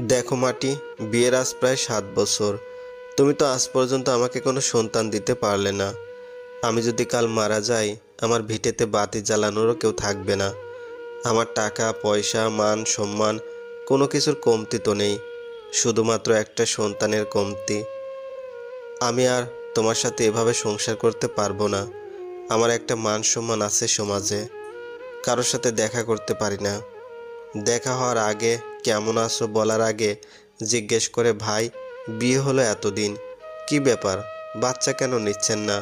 দেখো মাটি, বিয়ের আজ প্রায় 7 বছর। তুমি তো আজ পর্যন্ত আমাকে কোনো সন্তান দিতে পারলে না। আমি যদি কাল মারা যাই, আমার ভিটেতে বাতি জ্বালানোরও কেউ থাকবে না। আমার টাকা পয়সা মান সম্মান কোনো কিছুর কমতি তো নেই, শুধুমাত্র একটা সন্তানের কমতি। আমি আর তোমার সাথে এভাবে সংসার করতে পারবো না। আমার একটা মান সম্মান আছে সমাজে, কারোর সাথে দেখা করতে পারি না। দেখা হওয়ার আগে কেমন আছো বলার আগে জিজ্ঞেস করে, ভাই বিয়ে হলো এতদিন, কি ব্যাপার, বাচ্চা কেন নিচ্ছেন না?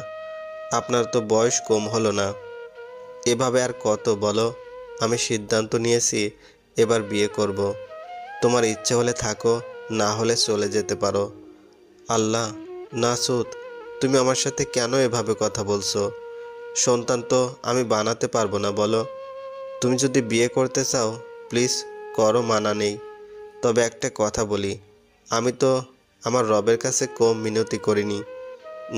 আপনার তো বয়স কম হলো না? এভাবে আর কত বলো। আমি সিদ্ধান্ত নিয়েছি এবার বিয়ে করব। তোমার ইচ্ছে হলে থাকো, না হলে চলে যেতে পারো। আল্লাহ, নাসুদ, তুমি আমার সাথে কেন এভাবে কথা বলছো? সন্তান তো আমি বানাতে পারবো না বলো। তুমি যদি বিয়ে করতে চাও প্লিজ করো, মানা নেই। তবে একটা কথা বলি, আমি তো আমার রবের কাছে কম মিনতি করিনি।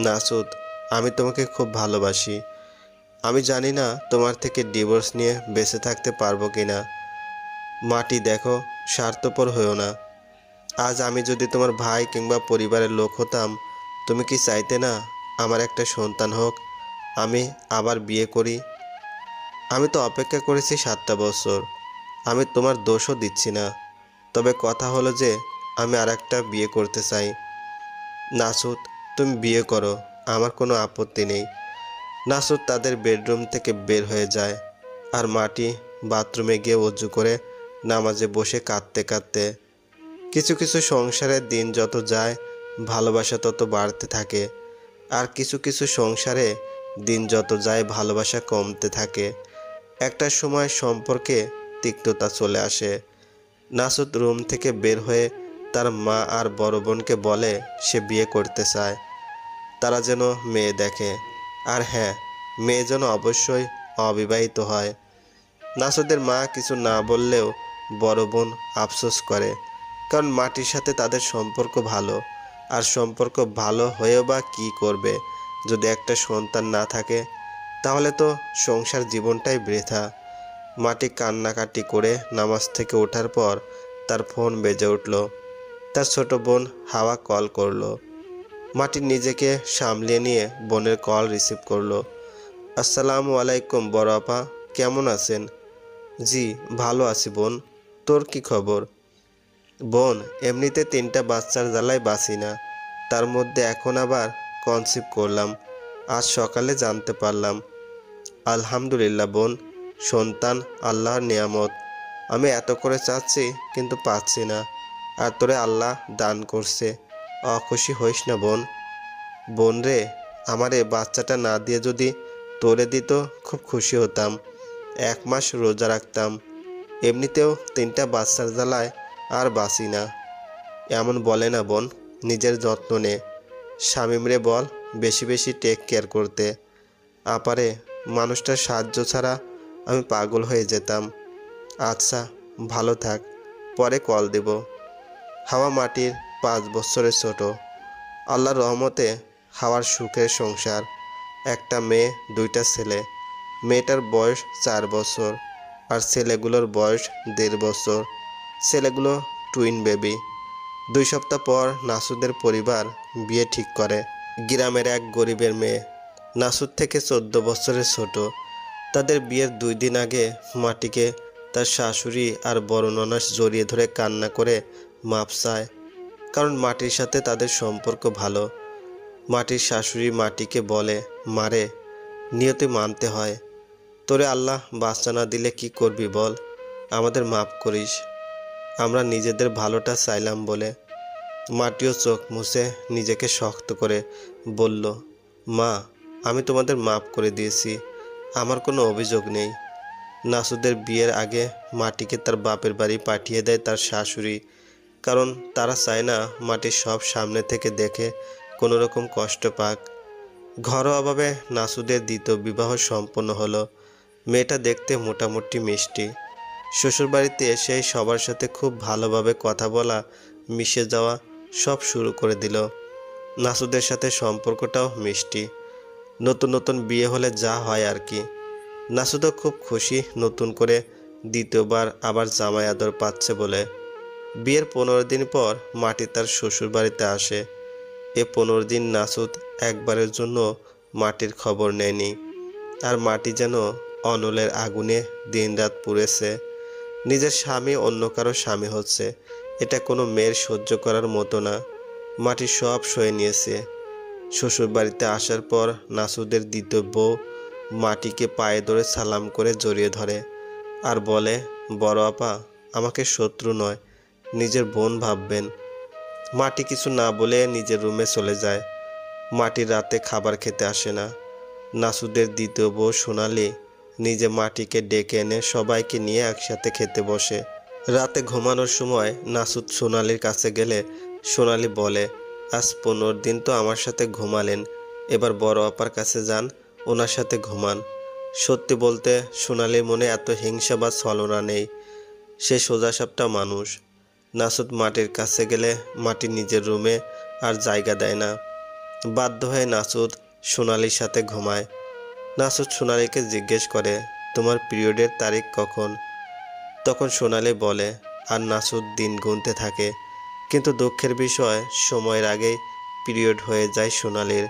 নাসুদ, আমি তোমাকে খুব ভালোবাসি। আমি জানি না তোমার থেকে ডিভোর্স নিয়ে বেঁচে থাকতে পারবো কিনা। মাটি দেখো, স্বার্থপর হয়েও না। আজ আমি যদি তোমার ভাই কিংবা পরিবারের লোক হতাম, তুমি কি চাইতে না আমার একটা সন্তান হোক, আমি আবার বিয়ে করি? আমি তো অপেক্ষা করেছি 7টা বছর। আমি তোমার দোষও দিচ্ছি না। তবে কথা হলো যে আমি আর একটা বিয়ে করতে চাই। নাসুদ, তুমি বিয়ে করো, আমার কোনো আপত্তি নেই। নাসুদ তাদের বেডরুম থেকে বের হয়ে যায়, আর মাটি বাথরুমে গিয়ে অজু করে নামাজে বসে কাঁদতে কাঁদতে। কিছু কিছু সংসারের দিন যত যায় ভালোবাসা তত বাড়তে থাকে, আর কিছু কিছু সংসারে দিন যত যায় ভালোবাসা কমতে থাকে। একটা সময় সম্পর্কে তিক্ততা চলে আসে। নাসুদ রুম থেকে বের হয়ে তার মা আর বড় বোনকে বলে সে বিয়ে করতে চায়। তারা যেন মেয়ে দেখে, আর হ্যাঁ, মেয়ে যেন অবশ্যই অবিবাহিত হয়। নাসুদের মা কিছু না বললেও বড় বোন আফসোস করে, কারণ মাটির সাথে তাদের সম্পর্ক ভালো। আর সম্পর্ক ভালো হয়েও বা কী করবে, যদি একটা সন্তান না থাকে? তাহলে তো সংসার জীবনটাই বৃথা। মাটি কান্নাকাটি করে নামাজ থেকে ওঠার পর তার ফোন বেজে উঠল। তার ছোট বোন হাওয়া কল করলো। মাটি নিজেকে সামলিয়ে নিয়ে বোনের কল রিসিভ করলো। আসসালামু আলাইকুম বড় আপা, কেমন আছেন? জি, ভালো আছি বোন, তোর কি খবর? বোন, এমনিতে 3টা বাচ্চার জ্বালায় বাঁচি না, তার মধ্যে এখন আবার কনসিভ করলাম, আজ সকালে জানতে পারলাম। আলহামদুলিল্লাহ বোন, সন্তান আল্লাহর নিয়ামত। আমি এত করে চাচ্ছি কিন্তু পাচ্ছি না, আর তোরে আল্লাহ দান করছে, অখুশি হইস না বোন। বোন রে, আমারে বাচ্চাটা না দিয়ে যদি তোরে দিত খুব খুশি হতাম। 1 মাস রোজা রাখতাম। এমনিতেও 3টা বাচ্চার জ্বালায় আর বাঁচি না। এমন বলে না বোন, নিজের যত্ন নে। শামীমরে বল বেশি বেশি টেক কেয়ার করতে। আপারে, মানুষটার সাহায্য ছাড়া আমি পাগল হয়ে যেতাম। আচ্ছা, ভালো থাক, পরে কল দেব। হাওয়া মাটির 5 বছরের ছোট। আল্লাহর রহমতে হাওয়ার সুখের সংসার। একটা মেয়ে, 2টা ছেলে। মেয়েটার বয়স 4 বছর, আর ছেলেগুলোর বয়স 1.5 বছর। ছেলেগুলো টুইন বেবি। 2 সপ্তাহ পর নাসুদের পরিবার বিয়ে ঠিক করে। গ্রামের এক গরিবের মেয়ে, নাসুদ থেকে 14 বছরের ছোট। তাদের বিয়ের 2 দিন আগে মাটিকে তার শাশুড়ি আর বড় ননাস জড়িয়ে ধরে কান্না করে মাপ চায়, কারণ মাটির সাথে তাদের সম্পর্ক ভালো। মাটির শাশুড়ি মাটিকে বলে, মারে, নিয়তি মানতে হয়। তোরে আল্লাহ বাচ্চা না দিলে কি করবি বল, আমাদের মাফ করিস, আমরা নিজেদের ভালোটা চাইলাম বলে। মাটিও চোখ মুছে নিজেকে শক্ত করে বলল, মা, আমি তোমাদের মাফ করে দিয়েছি, আমার কোনো অভিযোগ নেই। নাসুদের বিয়ের আগে মাটিকে তার বাপের বাড়ি পাঠিয়ে দেয় তার শাশুড়ি, কারণ তারা চায় না মাটির সব সামনে থেকে দেখে কোনো রকম কষ্ট পাক। ঘরোয়াভাবে নাসুদের দ্বিতীয় বিবাহ সম্পন্ন হলো। মেয়েটা দেখতে মোটামুটি মিষ্টি। শ্বশুরবাড়িতে এসেই সবার সাথে খুব ভালোভাবে কথা বলা, মিশে যাওয়া সব শুরু করে দিল। নাসুদের সাথে সম্পর্কটাও মিষ্টি। নতুন নতুন বিয়ে হলে যা হয় আর কি। নাসুদও খুব খুশি নতুন করে দ্বিতীয়বার আবার জামাই আদর পাচ্ছে বলে। বিয়ের 15 দিন পর মাটি তার শ্বশুর বাড়িতে আসে। এ 15 দিন নাসুদ একবারের জন্য মাটির খবর নেয়নি। আর মাটি যেন অনলের আগুনে দিনরাত পুড়েছে। নিজের স্বামী অন্য কারো স্বামী হচ্ছে, এটা কোনো মেয়ের সহ্য করার মতো না। মাটি সব সয়ে নিয়েছে। শ্বশুর বাড়িতে আসার পর নাসুদের দ্বিতীয় বউ মাটিকে পায়ে ধরে সালাম করে জড়িয়ে ধরে আর বলে, বড় আপা, আমাকে শত্রু নয়, নিজের বোন ভাববেন। মাটি কিছু না বলে নিজের রুমে চলে যায়। মাটি রাতে খাবার খেতে আসে না। নাসুদের দ্বিতীয় বউ সোনালি নিজে মাটিকে ডেকে এনে সবাইকে নিয়ে একসাথে খেতে বসে। রাতে ঘুমানোর সময় নাসুদ সোনালির কাছে গেলে সোনালি বলে, আজ 15 দিন তো আমার সাথে ঘুমালেন, এবার বড় আপার কাছে যান, ওনার সাথে ঘুমান। সত্যি বলতে সোনালির মনে এত হিংসা বা ছলনা নেই। সে সোজাসাপটা মানুষ। নাসুদ মাটির কাছে গেলে মাটি নিজের রুমে আর জায়গা দেয় না। বাধ্য হয়ে নাসুদ সোনালির সাথে ঘুমায়। নাসুদ সোনালিকে জিজ্ঞেস করে, তোমার পিরিয়ডের তারিখ কখন? তখন সোনালি বলে, আর নাসুদ দিন গুনতে থাকে। কিন্তু দুঃখের বিষয়, সময়ের আগেই পিরিয়ড হয়ে যায় সোনালির।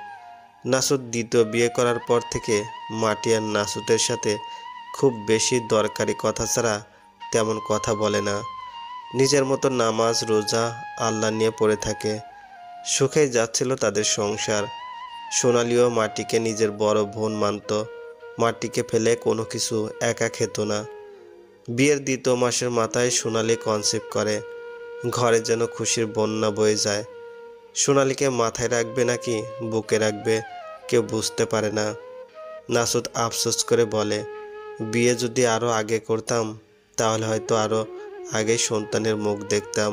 নাসুদ দ্বিতীয় বিয়ে করার পর থেকে মাটি আর নাসুদের সাথে খুব বেশি দরকারি কথা ছাড়া তেমন কথা বলে না। নিজের মতো নামাজ রোজা আল্লাহ নিয়ে পড়ে থাকে। সুখেই যাচ্ছিল তাদের সংসার। সোনালিও মাটিকে নিজের বড় বোন মানত। মাটিকে ফেলে কোনো কিছু একা খেত না। বিয়ের দ্বিতীয় মাসের মাথায় সোনালি কনসিভ করে। ঘরে যেন খুশির বন্যা বয়ে যায়। সোনালিকে মাথায় রাখবে নাকি বুকে রাখবে কেউ বুঝতে পারে না। নাসুদ আফসোস করে বলে, বিয়ে যদি আরও আগে করতাম তাহলে হয়তো আরও আগেই সন্তানের মুখ দেখতাম।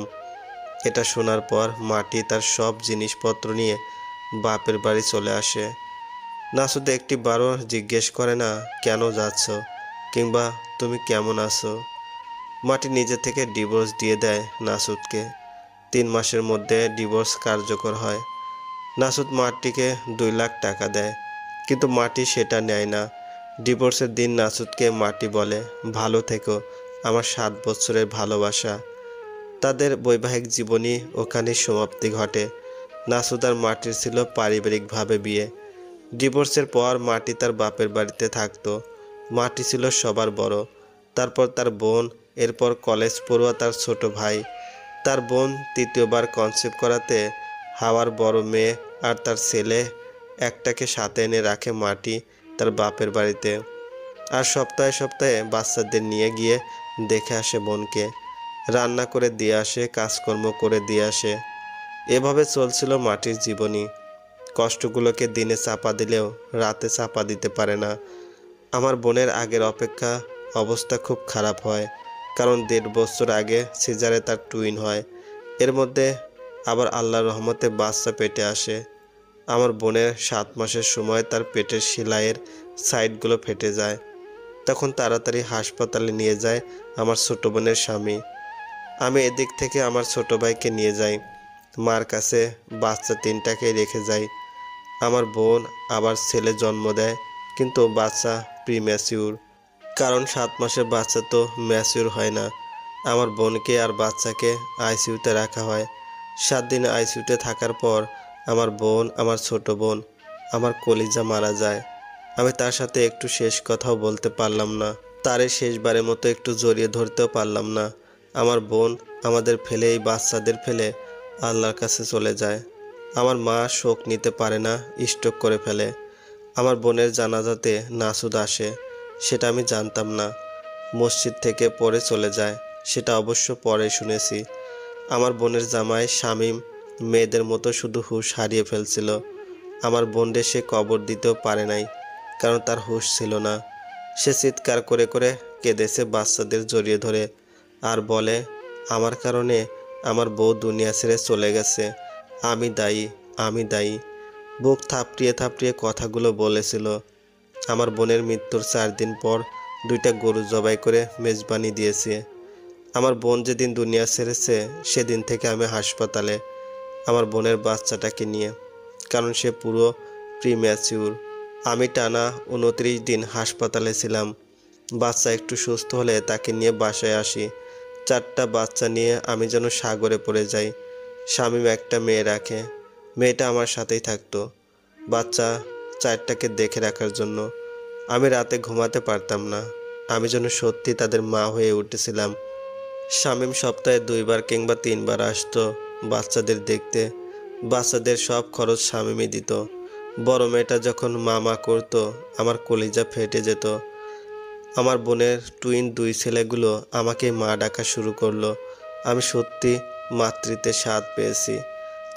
এটা শোনার পর মাটি তার সব জিনিসপত্র নিয়ে বাপের বাড়ি চলে আসে। নাসুদ একটিবারও জিজ্ঞেস করে না কেন যাচ্ছ কিংবা তুমি কেমন আছো। মাটি নিজে থেকে ডিভোর্স দিয়ে দেয় নাসুদকে। 3 মাসের মধ্যে ডিভোর্স কার্যকর হয়। নাসুদ মাটিকে 2 লাখ টাকা দেয়, কিন্তু মাটি সেটা নেয় না। ডিভোর্সের দিন নাসুদকে মাটি বলে, ভালো থেকো, আমার 7 বছরের ভালোবাসা। তাদের বৈবাহিক জীবনই ওখানে সমাপ্তি ঘটে। নাসুদ আর মাটির ছিল পারিবারিকভাবে বিয়ে। ডিভোর্সের পর মাটি তার বাপের বাড়িতে থাকতো। মাটি ছিল সবার বড়, তারপর তার বোন, এরপর কলেজ পড়ুয়া তার ছোট ভাই। তার বোন তৃতীয়বার কনসিভ করাতে হাওয়ার বড় মেয়ে আর তার ছেলে একটাকে সাথে এনে রাখে মাটি তার বাপের বাড়িতে। আর সপ্তাহে সপ্তাহে বাচ্চাদের নিয়ে গিয়ে দেখে আসে বোনকে, রান্না করে দিয়ে আসে, কাজকর্ম করে দিয়ে আসে। এভাবে চলছিল মাটির জীবনী। কষ্টগুলোকে দিনে চাপা দিলেও রাতে চাপা দিতে পারে না। আমার বোনের আগের অপেক্ষা অবস্থা খুব খারাপ হয়, কারণ 1.5 বছর আগে সিজারে তার টুইন হয়। এর মধ্যে আবার আল্লাহর রহমতে বাচ্চা পেটে আসে। আমার বোনের 7 মাসের সময় তার পেটের সেলাইয়ের সাইডগুলো ফেটে যায়। তখন তাড়াতাড়ি হাসপাতালে নিয়ে যায় আমার ছোট বোনের স্বামী। আমি এদিক থেকে আমার ছোট ভাইকে নিয়ে যাই। মার কাছে বাচ্চা 3টাকে রেখে যাই। আমার বোন আবার ছেলে জন্ম দেয়, কিন্তু বাচ্চা প্রিম্যাচিউর, কারণ 7 মাসের বাচ্চা তো ম্যাচিউর হয় না। আমার বোনকে আর বাচ্চাকে আইসিইউতে রাখা হয়। 7 দিন আইসিইউতে থাকার পর আমার বোন, আমার ছোট বোন, আমার কলিজা মারা যায়। আমি তার সাথে একটু শেষ কথাও বলতে পারলাম না। তারে শেষবারের মতো একটু জড়িয়ে ধরতেও পারলাম না। আমার বোন আমাদের ফেলে, এই বাচ্চাদের ফেলে আল্লাহর কাছে চলে যায়। আমার মা শোক নিতে পারে না, স্ট্রোক করে ফেলে। আমার বোনের জানাজাতে নাসুদ আসে, সেটা আমি জানতাম না। মসজিদ থেকে পরে চলে যায়, সেটা অবশ্য পরে শুনেছি। আমার বোনের জামাই শামীম মেয়েদের মতো শুধু হুঁশ হারিয়ে ফেলছিল। আমার বোনরে সে কবর দিতেও পারে নাই, কারণ তার হুঁশ ছিল না। সে চিৎকার করে করে কেঁদেছে বাচ্চাদের জড়িয়ে ধরে, আর বলে, আমার কারণে আমার বউ দুনিয়া ছেড়ে চলে গেছে, আমি দায়ী, আমি দায়ী। বুক থাপড়িয়ে থাপড়িয়ে কথাগুলো বলেছিল। আমার বোনের মৃত্যুর 4 দিন পর 2টা গরু জবাই করে মেজবানি দিয়েছে। আমার বোন যেদিন দুনিয়া ছেড়েছে সেদিন থেকে আমি হাসপাতালে আমার বোনের বাচ্চাটাকে নিয়ে, কারণ সে পুরো প্রিম্যাচিউর। আমি টানা 29 দিন হাসপাতালে ছিলাম। বাচ্চা একটু সুস্থ হলে তাকে নিয়ে বাসায় আসি। 4টা বাচ্চা নিয়ে আমি যেন সাগরে পড়ে যাই। শামীম একটা মেয়ে রাখে, মেয়েটা আমার সাথেই থাকতো বাচ্চা 4টাকে দেখে রাখার জন্য। আমি রাতে ঘুমাতে পারতাম না, আমি যেন সত্যি তাদের মা হয়ে উঠেছিলাম। শামীম সপ্তাহে 2বার কিংবা 3বার আসতো বাচ্চাদের দেখতে। বাচ্চাদের সব খরচ শামীমই দিত। বড় মেয়েটা যখন মা মা করতো আমার কলিজা ফেটে যেত। আমার বোনের টুইন 2 ছেলেগুলো আমাকে মা ডাকা শুরু করলো। আমি সত্যি মাতৃত্বের স্বাদ পেয়েছি।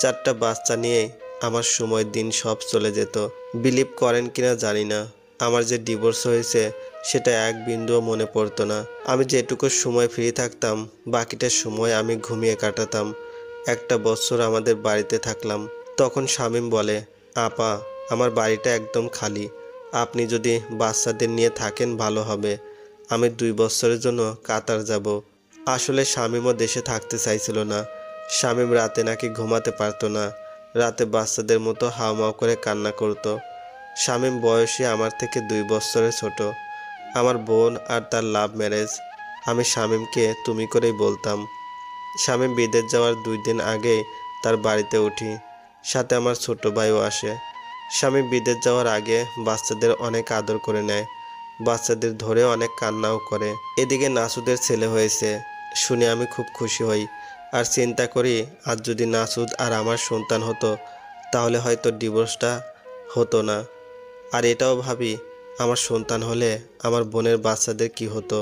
4টা বাচ্চা নিয়েই আমার সময় দিন সব চলে যেত। বিলিভ করেন কিনা জানি না, আমার যে ডিভোর্স হয়েছে সেটা এক বিন্দুও মনে পড়তো না। আমি যেটুকু সময় ফ্রি থাকতাম বাকিটা সময় আমি ঘুমিয়ে কাটাতাম। 1 বছর আমাদের বাড়িতে থাকলাম। তখন শামীম বলে, আপা আমার বাড়িটা একদম খালি, আপনি যদি বাচ্চাদের নিয়ে থাকেন ভালো হবে। আমি 2 বছরের জন্য কাতার যাব। আসলে শামীমও দেশে থাকতে চাইছিল না। শামীম রাতে নাকি ঘুমাতে পারতো না, রাতে বাচ্চাদের মতো হাউমাউ করে কান্না করতো। শামীম বয়সে আমার থেকে 2 বছরের ছোট। আমার বোন আর তার লাভ ম্যারেজ। আমি শামীমকে তুমি করেই বলতাম। শামীম বিদেশ যাওয়ার 2 দিন আগেই তার বাড়িতে উঠি, সাথে আমার ছোট ভাইও আসে। শামীম বিদেশ যাওয়ার আগে বাচ্চাদের অনেক আদর করে নেয়, বাচ্চাদের ধরে অনেক কান্নাও করে। এদিকে নাসুদের ছেলে হয়েছে শুনে আমি খুব খুশি হই, আর চিন্তা করি আজ যদি নাসুদ আর আমার সন্তান হতো তাহলে হয়তো ডিভোর্সটা হতো না। আর এটাও ভাবি আমার সন্তান হলে আমার বোনের বাচ্চাদের কি হতো।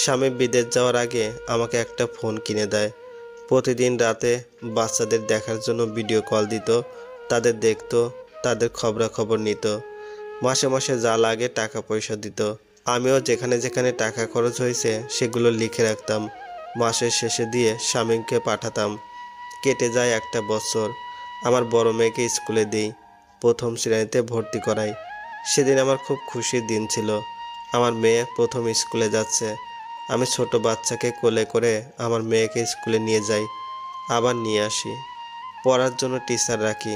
স্বামী বিদেশ যাওয়ার আগে আমাকে একটা ফোন কিনে দেয়। প্রতিদিন রাতে বাচ্চাদের দেখার জন্য ভিডিও কল দিত, তাদের দেখতো, তাদের খবরাখবর নিত। মাসে মাসে যা লাগে টাকা পয়সা দিত। আমিও যেখানে যেখানে টাকা খরচ হয়েছে সেগুলো লিখে রাখতাম, মাসের শেষে দিয়ে স্বামীকে পাঠাতাম। কেটে যায় 1 বছর। আমার বড় মেয়েকে স্কুলে দিই, 1ম শ্রেণীতে ভর্তি করাই। সেদিন আমার খুব খুশির দিন ছিল। আমার মেয়ে 1ম স্কুলে যাচ্ছে। আমি ছোট বাচ্চাকে কোলে করে আমার মেয়েকে স্কুলে নিয়ে যাই, আবার নিয়ে আসি। পড়ার জন্য টিচার রাখি।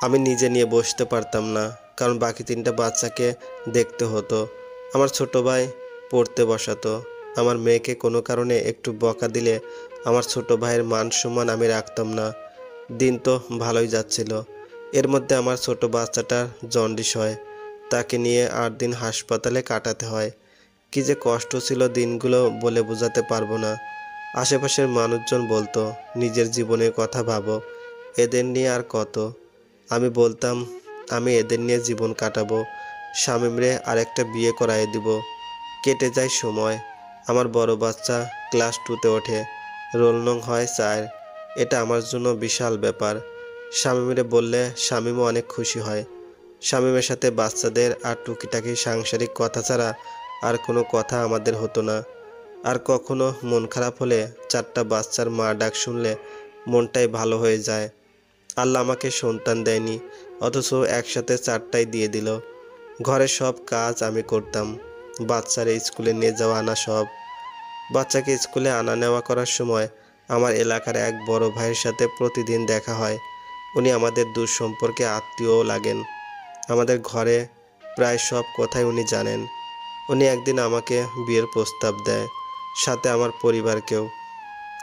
আমি নিজে নিয়ে বসতে পারতাম না, কারণ বাকি 3টা বাচ্চাকে দেখতে হতো। আমার ছোট ভাই পড়তে বসাতো। আমার মেয়েকে কোনো কারণে একটু বকা দিলে আমার ছোট ভাইয়ের মান সম্মান আমি রাখতাম না। দিন তো ভালোই যাচ্ছিল, এর মধ্যে আমার ছোট বাচ্চাটার জন্ডিস হয়। তাকে নিয়ে 8 দিন হাসপাতালে কাটাতে হয়। কি যে কষ্ট ছিল দিনগুলো বলে বোঝাতে পারবো না। আশেপাশের মানুষজন বলতো, নিজের জীবনের কথা ভাবো, এদের নিয়ে আর কত। আমি বলতাম, আমি এদের নিয়ে জীবন কাটাবো, শামীমরে আরেকটা বিয়ে করায় দিব। কেটে যায় সময়। আমার বড় বাচ্চা ক্লাস 2তে ওঠে, রোল নং হয় 4। এটা আমার জন্য বিশাল ব্যাপার। শামীমরে বললে শামীমও অনেক খুশি হয়। শামীমের সাথে বাচ্চাদের আর টুকিটাকি সাংসারিক কথা ছাড়া আর কোনো কথা আমাদের হতো না। আর কখনো মন খারাপ হলে 4টা বাচ্চার মা ডাক শুনলে মনটাই ভালো হয়ে যায়। আল্লাহ আমাকে সন্তান দেয়নি, অথচ একসাথে 4টাই দিয়ে দিল। ঘরের সব কাজ আমি করতাম, বাচ্চারা স্কুলে নিয়ে যাওয়া আনা সব। বাচ্চাকে স্কুলে আনা নেওয়া করার সময় আমার এলাকার এক বড় ভাইয়ের সাথে প্রতিদিন দেখা হয়। উনি আমাদের দূর সম্পর্কে আত্মীয়ও লাগেন। আমাদের ঘরে প্রায় সব কথাই উনি জানেন। উনি একদিন আমাকে বিয়ের প্রস্তাব দেয়, সাথে আমার পরিবারকেও।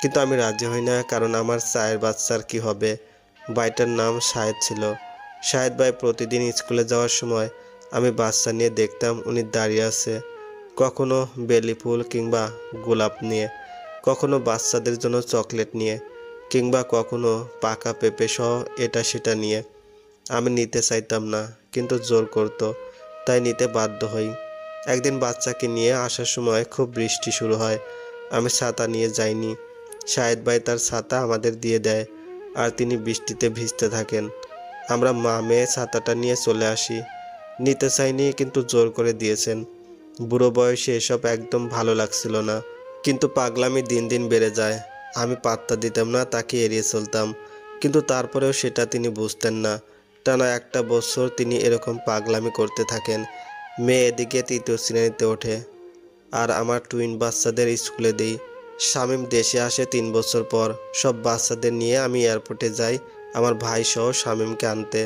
কিন্তু আমি রাজি হই না, কারণ আমার 4 বাচ্চার কি হবে। ভাইটার নাম শাহেদ ছিল। শাহেদ ভাই প্রতিদিন স্কুলে যাওয়ার সময় আমি বাচ্চা নিয়ে দেখতাম উনি দাঁড়িয়ে আছে, কখনো বেলি ফুল কিংবা গোলাপ নিয়ে, কখনো বাচ্চাদের জন্য চকলেট নিয়ে, কিংবা কখনো পাকা পেঁপে সহ এটা সেটা নিয়ে। আমি নিতে চাইতাম না, কিন্তু জোর করতো, তাই নিতে বাধ্য হই। একদিন বাচ্চাকে নিয়ে আসার সময় খুব বৃষ্টি শুরু হয়। আমি ছাতা নিয়ে যাইনি। শাহেদ ভাই তার ছাতা আমাদের দিয়ে দেয়, আর তিনি বৃষ্টিতে ভিজতে থাকেন। আমরা মা মেয়ে ছাতাটা নিয়ে চলে আসি। নিতে চাইনি, কিন্তু জোর করে দিয়েছেন। বুড়ো বয়সে এসব একদম ভালো লাগছিল না, কিন্তু পাগলামি দিন দিন বেড়ে যায়। আমি পাত্তা দিতাম না, তাকে এড়িয়ে চলতাম, কিন্তু তারপরেও সেটা তিনি বুঝতেন না। টানা 1 বছর তিনি এরকম পাগলামি করতে থাকেন। মেয়ে এদিকে 3য় শ্রেণীতে ওঠে, আর আমার টুইন বাচ্চাদের স্কুলে দিই। শামীম দেশে আসে 3 বছর পর। সব বাচ্চাদের নিয়ে আমি এয়ারপোর্টে যাই আমার ভাই সহ শামীমকে আনতে।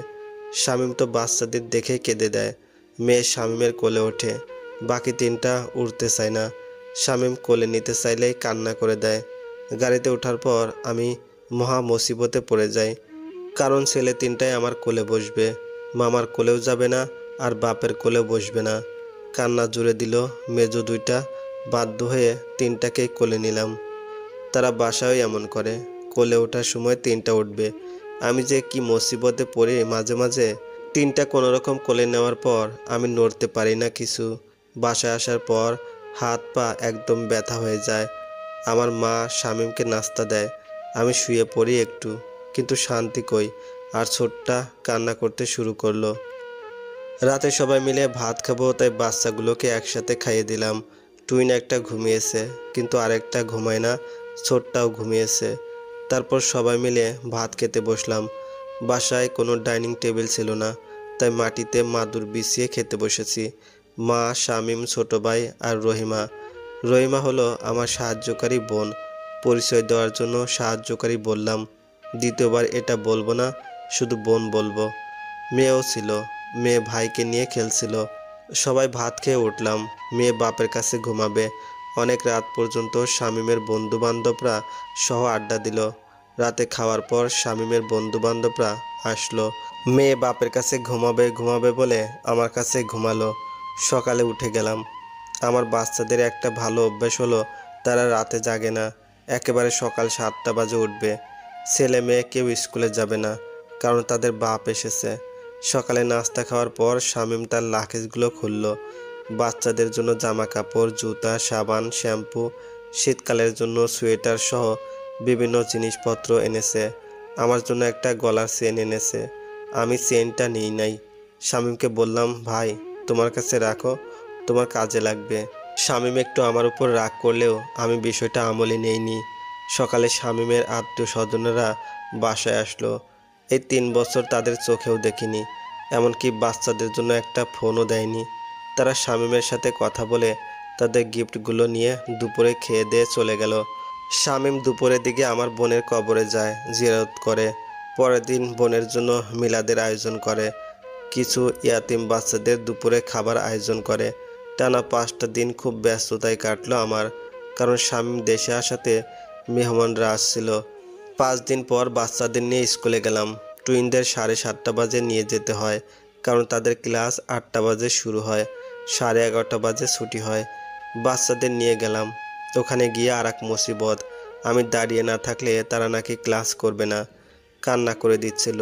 শামীম তো বাচ্চাদের দেখে কেঁদে দেয়। মেয়ে শামীমের কোলে ওঠে, বাকি 3টা উঠতে চায় না। শামীম কোলে নিতে চাইলেই কান্না করে দেয়। গাড়িতে ওঠার পর আমি মহা মুসিবতে পড়ে যাই, কারণ ছেলে তিনটাই আমার কোলে বসবে, মামার কোলেও যাবে না আর বাপের কোলেও বসবে না। কান্না জুড়ে দিল মেজো দুইটা, বাধ্য হয়ে তিনটাকেই কোলে নিলাম। তারা বাসায় এমন করে, কোলে ওঠার সময় তিনটা উঠবে। আমি যে কি মুসিবতে পড়ি মাঝে মাঝে। তিনটা কোনোরকম কোলে নেওয়ার পর আমি নড়তে পারি না কিছু। বাসায় আসার পর হাত পা একদম ব্যথা হয়ে যায়। আমার মা শামীমকে নাস্তা দেয়, আমি শুয়ে পড়ি একটু, কিন্তু শান্তি কই। আর ছোটটা কান্না করতে শুরু করলো। রাতে সবাই মিলে ভাত খাবো, তাই বাচ্চাগুলোকে একসাথে খাইয়ে দিলাম। টুইন একটা ঘুমিয়েছে, কিন্তু আরেকটা ঘুমায় না, ছোটটাও ঘুমিয়েছে। তারপর সবাই মিলে ভাত খেতে বসলাম। বাসায় কোনো ডাইনিং টেবিল ছিল না, তাই মাটিতে মাদুর বিছিয়ে খেতে বসেছি। মা, শামীম, ছোট ভাই আর রহিমা। রহিমা হলো আমার সাহায্যকারী বোন। পরিচয় দেওয়ার জন্য সাহায্যকারী বললাম, দ্বিতীয়বার এটা বলবো না, শুধু বোন বলবো। মেয়েও ছিল, মেয়ে ভাইকে নিয়ে খেলছিল। সবাই ভাত খেয়ে উঠলাম। মেয়ে বাপের কাছে ঘুমাবে। অনেক রাত পর্যন্ত শামীমের বন্ধু বান্ধবরা সহ আড্ডা দিল। রাতে খাওয়ার পর শামীমের বন্ধু বান্ধবরা আসলো। মেয়ে বাপের কাছে ঘুমাবে ঘুমাবে বলে আমার কাছে ঘুমালো। সকালে উঠে গেলাম। আমার বাচ্চাদের একটা ভালো অভ্যাস হলো, তারা রাতে জাগে না, একেবারে সকাল 7টা বাজে উঠবে। ছেলে মেয়ে কেউ স্কুলে যাবে না, কারণ তাদের বাপ এসেছে। সকালে নাস্তা খাওয়ার পর শামীম তার লাকেজগুলো খুলল। বাচ্চাদের জন্য জামা কাপড়, জুতা, সাবান, শ্যাম্পু, শীতকালের জন্য সোয়েটার সহ বিভিন্ন জিনিসপত্র এনেছে। আমার জন্য একটা গলার চেন এনেছে। আমি চেনটা নিই নাই। শামীমকে বললাম, ভাই তোমার কাছে রাখো, তোমার কাজে লাগবে। শামীম একটু আমার উপর রাগ করলেও আমি বিষয়টা আমলে নেইনি। সকালে শামীমের আত্মীয় স্বজনেরা বাসায় আসলো। এই 3 বছর তাদের চোখেও দেখিনি, এমনকি বাচ্চাদের জন্য একটা ফোনও দেয়নি। তারা শামীমের সাথে কথা বলে তাদের গিফটগুলো নিয়ে দুপুরে খেয়ে দিয়ে চলে গেল। শামীম দুপুরের দিকে আমার বোনের কবরে যায়, জিয়ারত করে। পরের দিন বোনের জন্য মিলাদের আয়োজন করে। কিছু ইয়াতিম বাচ্চাদের দুপুরে খাবার আয়োজন করে। টানা 5টা দিন খুব ব্যস্ততায় কাটলো আমার, কারণ শামীম দেশে আসাতে মেহমানরা আসছিল। 5 দিন পর বাচ্চাদের নিয়ে স্কুলে গেলাম। টুইনদের 7:30 বাজে নিয়ে যেতে হয়, কারণ তাদের ক্লাস 8টা বাজে শুরু হয়, 11:30 বাজে ছুটি হয়। বাচ্চাদের নিয়ে গেলাম। ওখানে গিয়ে আর এক মুসিবত। আমি দাঁড়িয়ে না থাকলে তারা নাকি ক্লাস করবে না, কান্না করে দিচ্ছিল।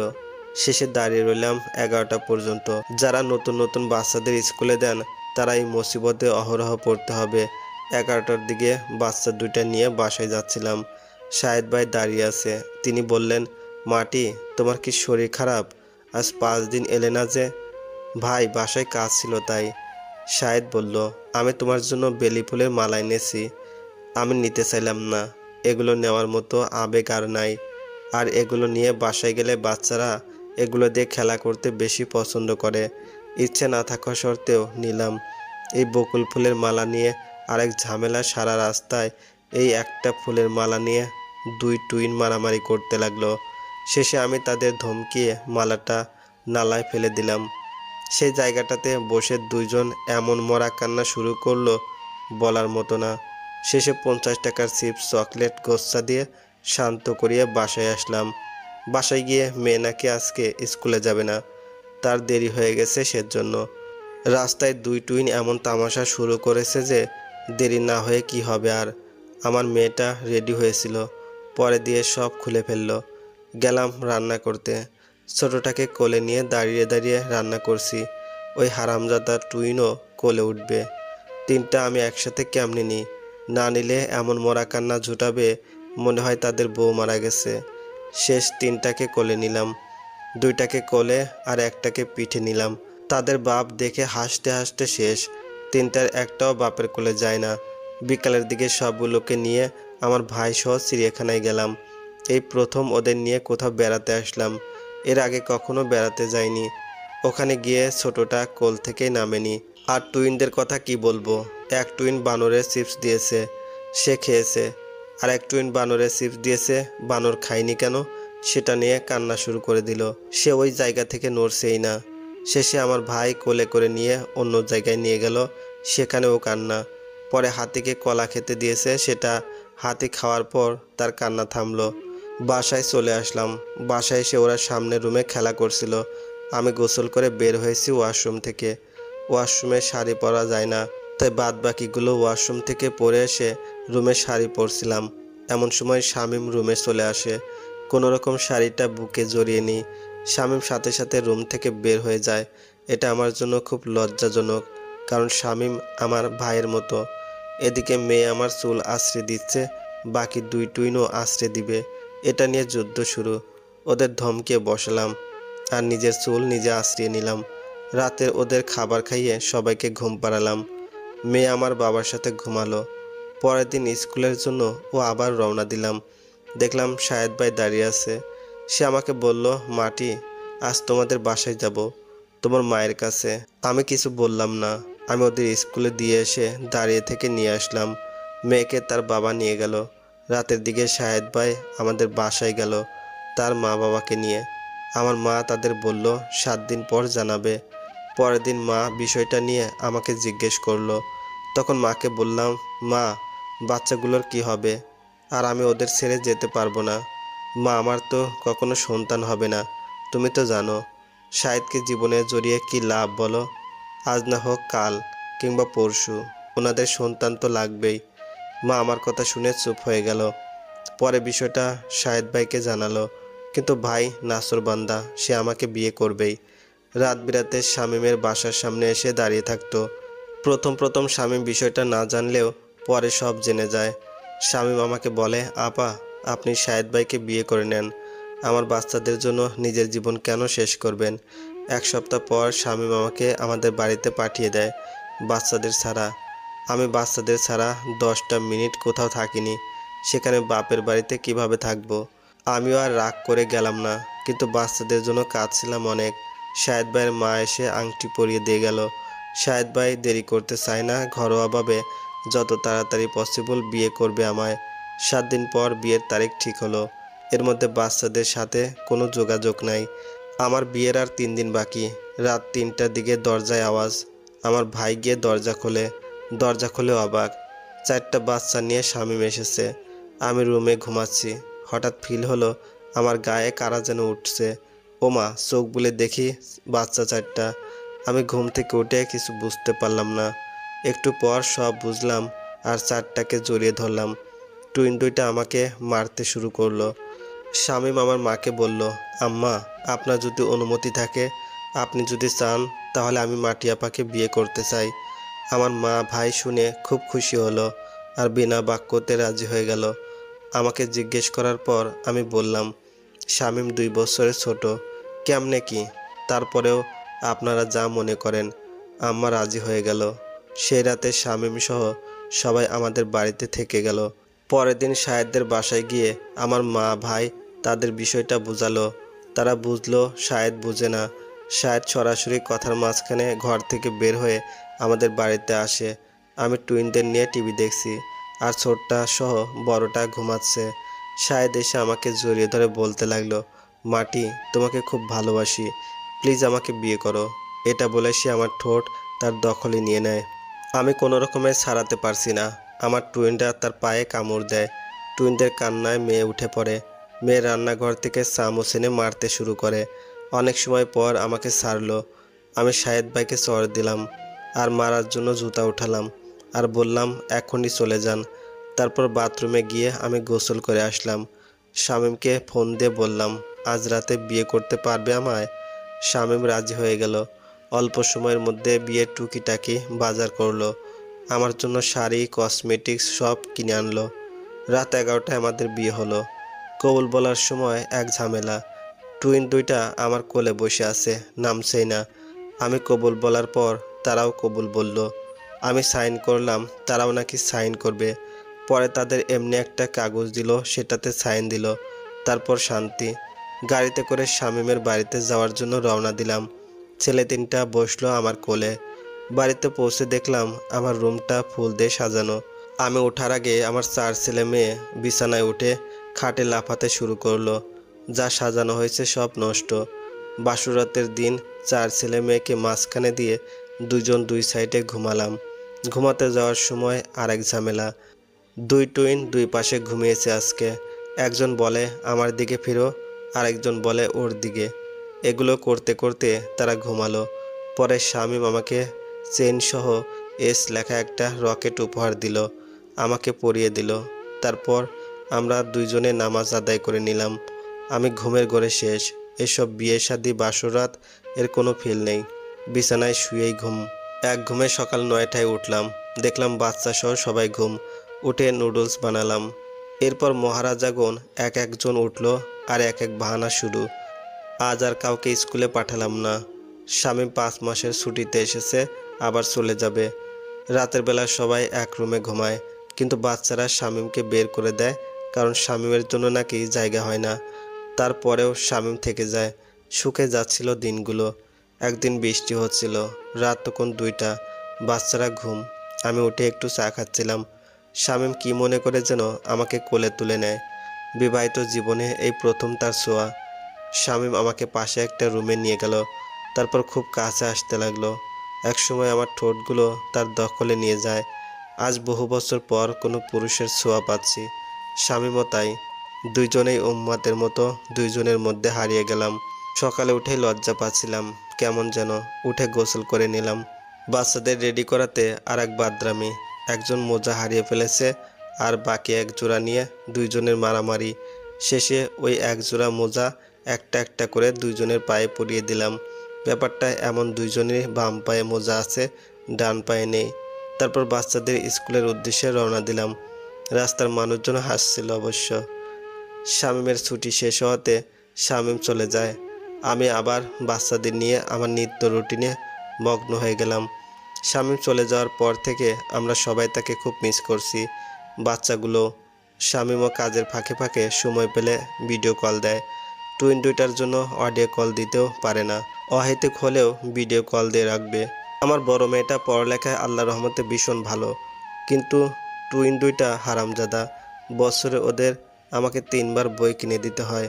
শেষে দাঁড়িয়ে রইলাম 11টা পর্যন্ত। যারা নতুন নতুন বাচ্চাদের স্কুলে দেন, তারা এই মুসিবতে অহরহ পড়তে হবে। 11টার দিকে বাচ্চা দুইটা নিয়ে বাসায় যাচ্ছিলাম। শাহেদ ভাই দাঁড়িয়ে আছে। তিনি বললেন, মাটি, তোমার কি শরীর খারাপ? আজ 5 দিন এলে না যে? ভাই, বাসায় কাজ ছিল তাই। শাহেদ বলল, আমি তোমার জন্য বেলি ফুলের মালা এনেছি। আমি নিতে চাইলাম না, এগুলো নেওয়ার মতো আবেগ আর নাই। আর এগুলো নিয়ে বাসায় গেলে বাচ্চারা এগুলো দিয়ে খেলা করতে বেশি পছন্দ করে। ইচ্ছে না থাকা সত্ত্বেও নিলাম। এই বকুল ফুলের মালা নিয়ে আরেক ঝামেলা। সারা রাস্তায় এই একটা ফুলের মালা নিয়ে 2 টুইন মারামারি করতে লাগলো। শেষে আমি তাদের ধমকিয়ে মালাটা নালায় ফেলে দিলাম। সেই জায়গাটাতে বসে দুইজন এমন মরা কান্না শুরু করলো, বলার মতো না। শেষে 50 টাকার চিপস, চকলেট, গোচ্ছা দিয়ে শান্ত করিয়ে বাসায় আসলাম। বাসায় গিয়ে মেয়ে নাকি আজকে স্কুলে যাবে না, তার দেরি হয়ে গেছে সেজন্য। রাস্তায় 2 টুইন এমন তামাশা শুরু করেছে যে দেরি না হয়ে কি হবে আর। আমার মেয়েটা রেডি হয়েছিল, পরে দিয়ে সব খুলে ফেললো। গেলাম রান্না করতে। ছোটটাকে কোলে নিয়ে দাঁড়িয়ে দাঁড়িয়ে রান্না করছি। ওই হারামজাদা টুইনও কোলে উঠবে। 3টা আমি একসাথে কেমনে নিই? না নিলে এমন মরা কান্না জুটাবে, মনে হয় তাদের বউ মারা গেছে। শেষ 3টাকে কোলে নিলাম। 2টাকে কোলে আর একটাকে পিঠে নিলাম। তাদের বাপ দেখে হাসতে হাসতে শেষ। 3টার একটাও বাপের কোলে যায় না। বিকালের দিকে সবগুলোকে নিয়ে আমার ভাই সহ চিড়িয়াখানায় গেলাম। এই প্রথম ওদের নিয়ে কোথাও বেড়াতে আসলাম। এর আগে কখনো বেড়াতে যাইনি। ওখানে গিয়ে ছোটটা কোল থেকেই নামেনি। আর টুইনদের কথা কি বলবো। এক টুইন বানরের চিপস দিয়েছে, সে খেয়েছে। আর এক টুইন বানরের চিপস দিয়েছে, বানর খায়নি কেন সেটা নিয়ে কান্না শুরু করে দিল। সে ওই জায়গা থেকে নড়ছেই না। শেষে আমার ভাই কোলে করে নিয়ে অন্য জায়গায় নিয়ে গেল, সেখানেও কান্না। পরে হাতিকে কলা খেতে দিয়েছে, সেটা হাতি খাওয়ার পর তার কান্না থামলো। বাসায় চলে আসলাম। বাসায় এসে ওরা সামনের রুমে খেলা করছিল। আমি গোসল করে বের হয়েছি ওয়াশরুম থেকে। ওয়াশরুমে শাড়ি পরা যায় না, তাই বাদ বাকিগুলো ওয়াশরুম থেকে পরে এসে রুমে শাড়ি পরছিলাম। এমন সময় শামীম রুমে চলে আসে। কোনো রকম শাড়িটা বুকে জড়িয়ে নিই। শামীম সাথে সাথে রুম থেকে বের হয়ে যায়। এটা আমার জন্য খুব লজ্জাজনক, কারণ শামীম আমার ভাইয়ের মতো। এদিকে মেয়ে আমার চুল আঁচড়ে দিচ্ছে, বাকি দুই টুইনও আঁচড়ে দিবে। এটা নিয়ে যুদ্ধ শুরু। ওদের ধমকে বসালাম আর নিজের চুল নিজে আঁচড়িয়ে নিলাম। রাতে ওদের খাবার খাইয়ে সবাইকে ঘুম পাড়ালাম। মেয়ে আমার বাবার সাথে ঘুমালো। পরের দিন স্কুলের জন্য ও আবার রওনা দিলাম। দেখলাম শাহেদ ভাই দাঁড়িয়ে আছে। সে আমাকে বলল, মাটি, আজ তোমাদের বাসায় যাব, তোমার মায়ের কাছে। আমি কিছু বললাম না। আমি ওদের স্কুলে দিয়ে এসে দাঁড়িয়ে থেকে নিয়ে আসলাম। মেয়েকে তার বাবা নিয়ে গেল। রাতের দিকে শাহেদ ভাই আমাদের বাসায় গেল তার মা বাবাকে নিয়ে। আমার মা তাদের বলল 7 দিন পর জানাবে। পরের দিন মা বিষয়টা নিয়ে আমাকে জিজ্ঞেস করলো। তখন মাকে বললাম, মা, বাচ্চাগুলোর কি হবে? আর আমি ওদের ছেড়ে যেতে পারবো না। মা, আমার তো কখনো সন্তান হবে না, তুমি তো জানো। শাহেদকে জীবনে জড়িয়ে কি লাভ বলো? আজ না হোক কাল কিংবা পরশু ওনাদের সন্তান তো লাগবেই। মা আমার কথা শুনে চুপ হয়ে গেল। পরে বিষয়টা শাহেদ ভাইকে জানালো, কিন্তু ভাই নাছোড়বান্দা, সে আমাকে বিয়ে করবেই। রাত বিরাতে শামীমের বাসার সামনে এসে দাঁড়িয়ে থাকতো। প্রথম প্রথম শামীম বিষয়টা না জানলেও পরে সব জেনে যায়। শামীম আমাকে বলে, আপা, আপনি শাহেদ ভাইকে বিয়ে করে নেন। আমার বাচ্চাদের জন্য নিজের জীবন কেন শেষ করবেন? 1 সপ্তাহ পর শামীম আমাকে আমাদের বাড়িতে পাঠিয়ে দেয় বাচ্চাদের ছাড়া। আমি বাচ্চাদের ছাড়া 10টা মিনিট কোথাও থাকিনি। সেখানে বাপের বাড়িতে কিভাবে থাকবো? আমিও আর রাগ করে গেলাম না, কিন্তু বাচ্চাদের জন্য কাঁদছিলাম অনেক। শাহেদ ভাইয়ের মা এসে আংটি পরিয়ে দিয়ে গেল। শাহেদ ভাই দেরি করতে চায় না, ঘরোয়াভাবে যত তাড়াতাড়ি পসিবল বিয়ে করবে আমায়। 7 দিন পর বিয়ের তারিখ ঠিক হলো। এর মধ্যে বাচ্চাদের সাথে কোনো যোগাযোগ নাই। আমার বিয়ের আর 3 দিন বাকি। রাত 3টার দিকে দরজায় আওয়াজ। আমার ভাই গিয়ে দরজা খোলে। দরজা খুলে অবাক, 4টা বাচ্চা নিয়ে শামীম এসেছে। আমি রুমে ঘুমাচ্ছি। হঠাৎ ফিল হলো আমার গায়ে কারা যেন উঠছে। ওমা, চোখ বুলে দেখি বাচ্চা 4টা। আমি ঘুম থেকে উঠে কিছু বুঝতে পারলাম না। একটু পর সব বুঝলাম আর 4টাকে জড়িয়ে ধরলাম। টুইন 2টা আমাকে মারতে শুরু করলো। শামীম আমার মাকে বলল, আম্মা, আপনার যদি অনুমতি থাকে, আপনি যদি চান, তাহলে আমি মাটি আপাকে বিয়ে করতে চাই। আমার মা ভাই শুনে খুব খুশি হলো আর বিনা বাক্যতে রাজি হয়ে গেল। আমাকে জিজ্ঞেস করার পর আমি বললাম, শামীম 2 বছরের ছোট, কেমনে কি? তারপরেও আপনারা যা মনে করেন। আম্মা রাজি হয়ে গেল। সেই রাতে শামীম সহ সবাই আমাদের বাড়িতে থেকে গেল। পরের দিন শাহেদদের বাসায় গিয়ে আমার মা ভাই তাদের বিষয়টা বুঝালো। তারা বুঝলো শাহেদ বুঝে না। শাহেদ সরাসরি কথার মাঝখানে ঘর থেকে বের হয়ে আমাদের বাড়িতে আসে। আমি টুইনদের নিয়ে টিভি দেখছি আর ছোটটা সহ বড়টা ঘুমাচ্ছে। শাহেদ এসে আমাকে জড়িয়ে ধরে বলতে লাগলো, মাটি, তোমাকে খুব ভালোবাসি, প্লিজ আমাকে বিয়ে করো। এটা বলে সে আমার ঠোঁট তার দখলে নিয়ে নেয়। আমি কোনো রকমে ছাড়াতে পারছি না। আমার টুইনটা তার পায়ে কামড় দেয়। টুইনদের কান্নায় মেয়ে উঠে পড়ে। মেয়ে রান্নাঘর থেকে চামচ এনে মারতে শুরু করে। অনেক সময় পর আমাকে ছাড়লো। আমি শাহেদ ভাইকে চড় দিলাম আর মারার জন্য জুতা উঠালাম আর বললাম, এখনই চলে যান। তারপর বাথরুমে গিয়ে আমি গোসল করে আসলাম। শামীমকে ফোন দিয়ে বললাম, আজ রাতে বিয়ে করতে পারবে আমায়? শামীম রাজি হয়ে গেল। অল্প সময়ের মধ্যে বিয়ের টুকিটাকি বাজার করলো। আমার জন্য শাড়ি, কসমেটিক্স সব কিনে আনলো। রাত 11টায় আমাদের বিয়ে হলো। কবুল বলার সময় এক ঝামেলা। টুইন 2টা আমার কোলে বসে আছে, নামছেই না। আমি কবুল বলার পর তারাও কবুল বলল। আমি সাইন করলাম, তারাও নাকি সাইন করবে। পরে তাদের এমনি একটা কাগজ দিল, সেটাতে সাইন দিল। তারপর শান্তি। গাড়িতে করে শামীমের বাড়িতে যাওয়ার জন্য রওনা দিলাম। ছেলে 3টা বসলো আমার কোলে। বাড়িতে পৌঁছে দেখলাম আমার রুমটা ফুল দিয়ে সাজানো। আমি ওঠার আগে আমার 4 ছেলে মেয়ে বিছানায় উঠে খাটে লাফাতে শুরু করলো। যা সাজানো হয়েছে সব নষ্ট। বাসুরাতের দিন 4 ছেলে মেয়েকে মাঝখানে দিয়ে 2জন 2 সাইডে ঘুমালাম। ঘুমাতে যাওয়ার সময় আরেক ঝামেলা। দুই টুইন দুই পাশে ঘুমিয়েছে আজকে। একজন বলে আমার দিকে ফিরো, আরেকজন বলে ওর দিকে। এগুলো করতে করতে তারা ঘুমালো। পরে শামীম আমাকে চেইনসহ এস লেখা একটা রকেট উপহার দিল, আমাকে পরিয়ে দিল। তারপর আমরা দুইজনে নামাজ আদায় করে নিলাম। আমি ঘুমের ঘরে শেষ। এসব বিয়ে শাদী বাসরাত এর কোনো ফিল নেই। বিছানায় শুয়েই ঘুম। এক ঘুমে সকাল 9টায় উঠলাম, দেখলাম বাচ্চা সহ সবাই ঘুম। উঠে নুডলস বানালাম। এরপর মহারাজাগণ এক একজন উঠল, আর এক এক বাহানা শুরু। আজ আর কাউকে স্কুলে পাঠালাম না। শামীম 5 মাসের ছুটিতে এসেছে, আবার চলে যাবে। রাতের বেলা সবাই এক রুমে ঘুমায়, কিন্তু বাচ্চারা শামীমকে বের করে দেয়, কারণ শামীমের জন্য নাকি জায়গা হয় না। তারপরেও শামীম থেকে যায়। শুকে যাচ্ছিল দিনগুলো। একদিন বৃষ্টি হচ্ছিল, রাত তখন 2টা, বাচ্চারা ঘুম। আমি উঠে একটু চা খাচ্ছিলাম। শামীম কি মনে করে যেন আমাকে কোলে তুলে নেয়। বিবাহিত জীবনে এই প্রথম তার ছোঁয়া। শামীম আমাকে পাশে একটা রুমে নিয়ে গেল, তারপর খুব কাছে আসতে লাগলো। একসময় আমার ঠোঁটগুলো তার দখলে নিয়ে যায়। আজ বহু বছর পর কোনো পুরুষের ছোঁয়া পাচ্ছি। শামীমও তাই। দুইজনেই উম্মাদের মতো দুইজনের মধ্যে হারিয়ে গেলাম। সকালে উঠেই লজ্জা পাচ্ছিলাম কেমন যেন। উঠে গোসল করে নিলাম। বাচ্চাদের রেডি করাতে আর এক বাদরামি। একজন মোজা হারিয়ে ফেলেছে, আর বাকি এক জোড়া নিয়ে দুইজনের মারামারি। শেষে ওই এক জোড়া মোজা একটা একটা করে দুইজনের পায়ে পরিয়ে দিলাম। ব্যাপারটা এমন, দুইজনের বাম পায়ে মোজা আছে, ডান পায়ে নেই। তারপর বাচ্চাদের স্কুলের উদ্দেশ্যে রওনা দিলাম। রাস্তার মানুষজন হাসছিল অবশ্য। শামীমের ছুটি শেষ হওয়াতে শামীম চলে যায়। আমি আবার বাচ্চাদের নিয়ে আমার নিত্য রুটিনে মগ্ন হয়ে গেলাম। শামীম চলে যাওয়ার পর থেকে আমরা সবাই তাকে খুব মিস করছি, বাচ্চাগুলো। শামীমও কাজের ফাঁকে ফাঁকে সময় পেলে ভিডিও কল দেয়। টুইন দুইটার জন্য অডিও কল দিতেও পারে না। অহেতুক হলেও ভিডিও কল দিয়ে রাখবে। আমার বড় মেয়েটা পড়ালেখায় আল্লাহর রহমতে ভীষণ ভালো, কিন্তু টুইন দুইটা হারামজাদা। বছরে ওদের আমাকে 3বার বই কিনে দিতে হয়।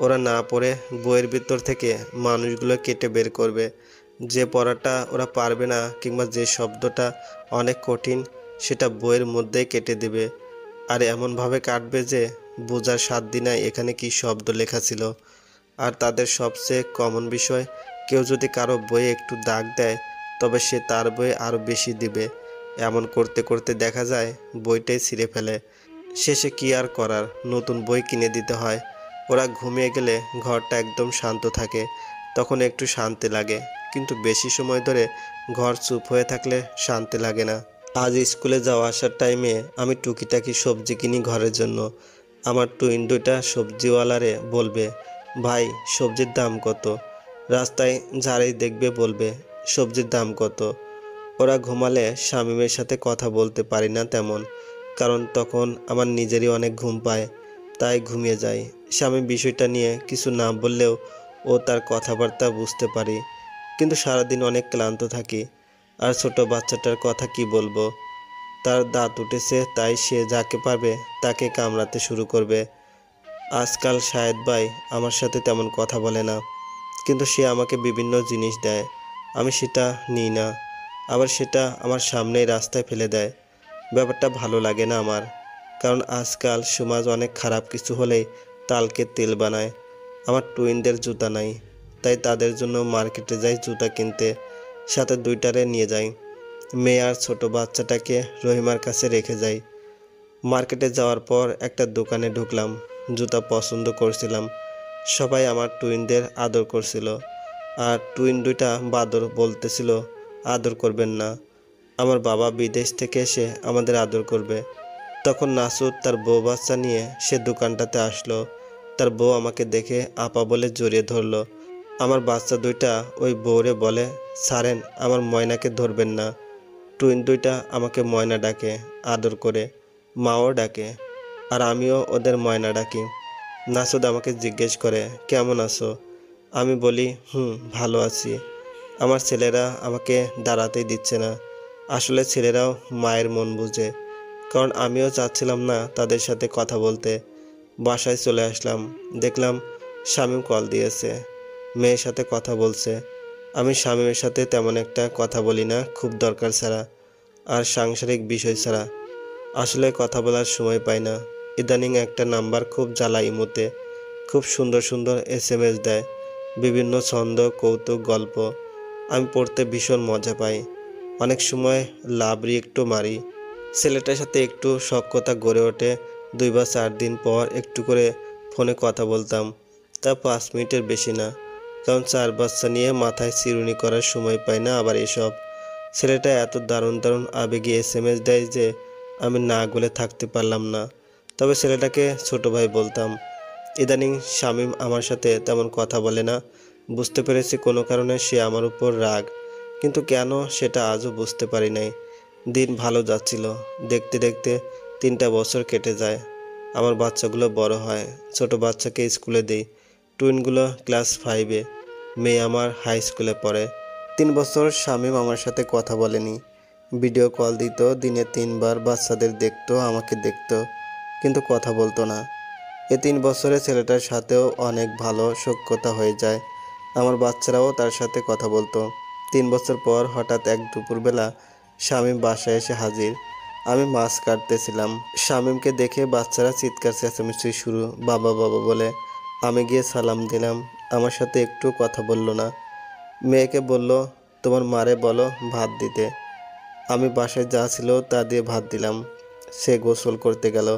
ওরা না পড়ে বইয়ের ভিতর থেকে মানুষগুলো কেটে বের করবে। যে পড়াটা ওরা পারবে না, কিংবা যে শব্দটা অনেক কঠিন, সেটা বইয়ের মধ্যেই কেটে দেবে। আর এমনভাবে কাটবে যে বোঝার 7 দিনায় এখানে কি শব্দ লেখা ছিল। আর তাদের সবচেয়ে কমন বিষয়, কেউ যদি কারো বইয়ে একটু দাগ দেয়, তবে সে তার বইয়ে আরও বেশি দিবে। এমন করতে করতে দেখা যায় বইটাই ছিঁড়ে ফেলে। শেষে কি আর করার, নতুন বই কিনে দিতে হয়। ওরা ঘুমিয়ে গেলে ঘরটা একদম শান্ত থাকে, তখন একটু শান্তি লাগে। কিন্তু বেশি সময় ধরে ঘর চুপ হয়ে থাকলে শান্তি লাগে না। আজ স্কুলে যাওয়া আসার টাইমে আমি টুকিটাকি সবজি কিনি ঘরের জন্য। আমার টুইন দুইটা সবজিওয়ালারে বলবে, ভাই সবজির দাম কত? রাস্তায় যারাই দেখবে বলবে, সবজির দাম কত? ওরা ঘুমালে শামীমের সাথে কথা বলতে পারি না তেমন, কারণ তখন আমার নিজেরই অনেক ঘুম পায়, তাই ঘুমিয়ে যাই। শামীম বিষয়টা নিয়ে কিছু না বললেও ও তার কথাবার্তা বুঝতে পারি, কিন্তু সারাদিন অনেক ক্লান্ত থাকি। আর ছোট বাচ্চাটার কথা কি বলবো, তার দাঁত উঠেছে, তাই সে যাকে পারবে তাকে কামড়াতে শুরু করবে। আজকাল শাহেদ ভাই আমার সাথে তেমন কথা বলে না, কিন্তু সে আমাকে বিভিন্ন জিনিস দেয়, আমি সেটা নিই না, আবার সেটা আমার সামনেই রাস্তায় ফেলে দেয়। ব্যাপারটা ভালো লাগে না আমার, কারণ আজকাল সমাজ অনেক খারাপ, কিছু হলেই তালকে তেল বানায়। আমার টুইনদের জুতা নাই, তাই তাদের জন্য মার্কেটে যাই জুতা কিনতে, সাথে দুইটারে নিয়ে যাই। মেয়ে আর ছোট বাচ্চাটাকে রহিমার কাছে রেখে যাই। মার্কেটে যাওয়ার পর একটা দোকানে ঢুকলাম, জুতা পছন্দ করছিলাম। সবাই আমার টুইনদের আদর করছিল, আর টুইন দুইটা বাদর বলতেছিল আদর করবেন না, আমার বাবা বিদেশ থেকে এসে আমাদের আদর করবে। তখন নাসুদ তার বউ বাচ্চা নিয়ে সে দোকানটাতে আসলো। তার বউ আমাকে দেখে আপা বলে জড়িয়ে ধরলো। আমার বাচ্চা দুইটা ওই বউরে বলে, ছাড়েন, আমার ময়নাকে ধরবেন না। টুইন দুইটা আমাকে ময়না ডাকে, আদর করে, মাও ডাকে, আর আমিও ওদের ময়না ডাকি। নাসুদ আমাকে জিজ্ঞেস করে, কেমন আছো? আমি বলি, ভালো আছি। আমার ছেলেরা আমাকে দাঁড়াতেই দিচ্ছে না। আসলে ছেলেরাও মায়ের মন বুঝে, কারণ আমিও চাচ্ছিলাম না তাদের সাথে কথা বলতে। বাসায় চলে আসলাম, দেখলাম শামীম কল দিয়েছে, মেয়ের সাথে কথা বলছে। আমি শামীমের সাথে তেমন একটা কথা বলি না, খুব দরকার ছাড়া। আর সাংসারিক বিষয় ছাড়া আসলে কথা বলার সময় পাই না। ইদানিং একটা নাম্বার খুব জ্বালায় ইমোতে, খুব সুন্দর সুন্দর SMS দেয়, বিভিন্ন ছন্দ, কৌতুক, গল্প। আমি পড়তে ভীষণ মজা পাই। অনেক সময় লাভ রিয়েক্টও মারি। ছেলেটার সাথে একটু সখ্যতা গড়ে ওঠে 2 বা 4 দিন পর একটু করে ফোনে কথা বলতাম, তা 5 মিনিটের বেশি না। কারণ 4 বাচ্চা নিয়ে মাথায় চিরুনি করার সময় পাই না আবার এসব। ছেলেটা এত দারুণ দারুণ আবেগী SMS দেয় যে আমি না গলে থাকতে পারলাম না। তবে ছেলেটাকে ছোট ভাই বলতাম। ইদানিং শামীম আমার সাথে তেমন কথা বলে না। বুঝতে পেরেছি কোনো কারণে সে আমার উপর রাগ, কিন্তু কেন সেটা আজও বুঝতে পারি নাই। দিন ভালো যাচ্ছিল, দেখতে দেখতে 3টা বছর কেটে যায়। আমার বাচ্চাগুলো বড় হয়, ছোট বাচ্চাকে স্কুলে দিই, টুইনগুলো ক্লাস 5-এ, মেয়ে আমার হাই স্কুলে পড়ে। 3 বছর শামীম আমার সাথে কথা বলেনি। ভিডিও কল দিত, দিনে 3 বার, বাচ্চাদের দেখতো, আমাকে দেখতো, কিন্তু কথা বলতো না। এই 3 বছরে ছেলেটার সাথেও অনেক ভালো সখ্যতা হয়ে যায়। আমার বাচ্চারাও তার সাথে কথা বলতো। 3 বছর পর হঠাৎ এক দুপুরবেলা শামীম বাসায় এসে হাজির। আমি মাছ কাটতেছিলাম। শামীমকে দেখে বাচ্চারা চিৎকার চেঁচামেচি শুরু, বাবা বাবা বলে। আমি গিয়ে সালাম দিলাম। আমার সাথে একটু কথা বলল না। মেয়েকে বলল, তোমার মারে বলো ভাত দিতে। আমি বাসায় যা ছিল তা দিয়ে ভাত দিলাম। সে গোসল করতে গেল,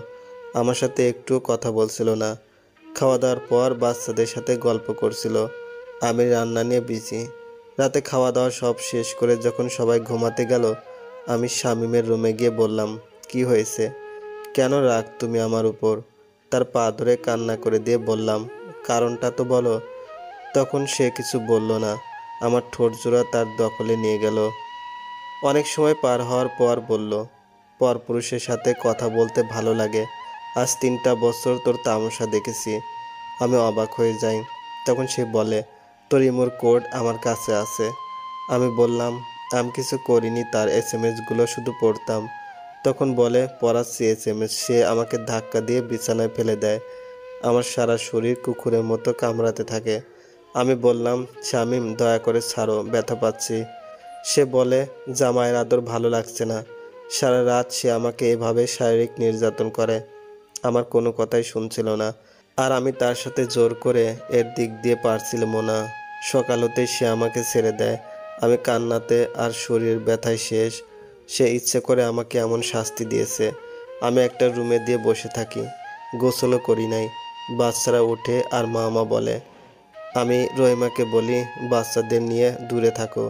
আমার সাথে একটু কথা বলছিল না। খাওয়া দাওয়ার পর বাচ্চাদের সাথে গল্প করছিল, আমি রান্না নিয়ে বিজি। রাতে খাওয়া দাওয়া সব শেষ করে যখন সবাই ঘুমাতে গেল, আমি শামীমের রুমে গিয়ে বললাম, কি হয়েছে, কেন রাগ তুমি আমার উপর? তার পা ধরে কান্না করে দিয়ে বললাম, কারণটা তো বলো। তখন সে কিছু বলল না। আমার ঠোঁট জোড়া তার দখলে নিয়ে গেল। অনেক সময় পার হওয়ার পর বলল, পরপুরুষের সাথে কথা বলতে ভালো লাগে। আজ 3টা বছর তোর তামাশা দেখেছি। আমি অবাক হয়ে যাই। তখন সে বলে, তোর ইমোর কোড আমার কাছে আছে। আমি বললাম, আমি কিছু করিনি, তার SMS গুলো শুধু পড়তাম। তখন বলে, পড়াচ্ছি SMS। সে আমাকে ধাক্কা দিয়ে বিছানায় ফেলে দেয়। আমার সারা শরীর কুকুরের মতো কামড়াতে থাকে। আমি বললাম, শামীম দয়া করে ছাড়ো, ব্যথা পাচ্ছি। সে বলে, জামাইয়ের আদর ভালো লাগছে না। সারা রাত সে আমাকে এভাবে শারীরিক নির্যাতন করে। আমার কোনো কথাই শুনছিল না, আর আমি তার সাথে জোর করে এর দিক দিয়ে পারছিলাম না। সকাল হতেই সে আমাকে ছেড়ে দেয়। আমি কান্নাতে আর শরীর ব্যথায় শেষ। সে ইচ্ছে করে আমাকে এমন শাস্তি দিয়েছে। আমি একটা রুমে দিয়ে বসে থাকি, গোসলও করি নাই। বাচ্চারা ওঠে আর মা বলে। আমি রহিমাকে বলি, বাচ্চাদের নিয়ে দূরে থাকো।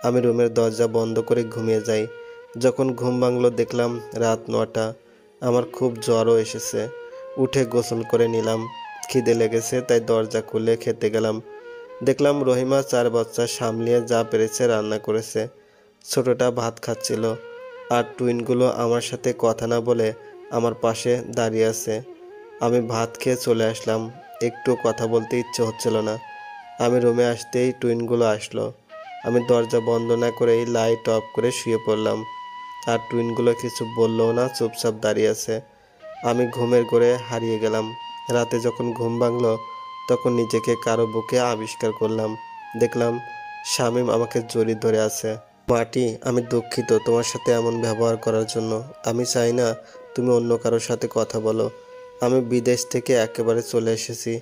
আমি রুমের দরজা বন্ধ করে ঘুমিয়ে যাই। যখন ঘুম ভাঙলো দেখলাম রাত 9টা। আমার খুব জ্বরও এসেছে। উঠে গোসল করে নিলাম। খিদে লেগেছে, তাই দরজা খুলে খেতে গেলাম। দেখলাম রহিমা 4 বাচ্চা সামলিয়ে যা পেরেছে রান্না করেছে। ছোটটা ভাত খাচ্ছিল, আর টুইনগুলো আমার সাথে কথা না বলে আমার পাশে দাঁড়িয়ে আছে। আমি ভাত খেয়ে চলে আসলাম। একটু কথা বলতে ইচ্ছে হচ্ছিল না। আমি রুমে আসতেই টুইনগুলো আসলো। আমি দরজা বন্ধ না করেই লাইট অফ করে শুয়ে পড়লাম। আর টুইনগুলো কিছু বললও না, চুপচাপ দাঁড়িয়ে আছে। আমি ঘুমের ঘোরে হারিয়ে গেলাম। রাতে যখন ঘুম ভাঙলো তখন নিজেকে কারো বুকে আবিষ্কার করলাম। দেখলাম শামীম আমাকে জড়িয়ে ধরে আছে। মাটি, আমি দুঃখিত তোমার সাথে এমন ব্যবহার করার জন্য। আমি চাই না তুমি অন্য কারোর সাথে কথা বলো। আমি বিদেশ থেকে একেবারে চলে এসেছি।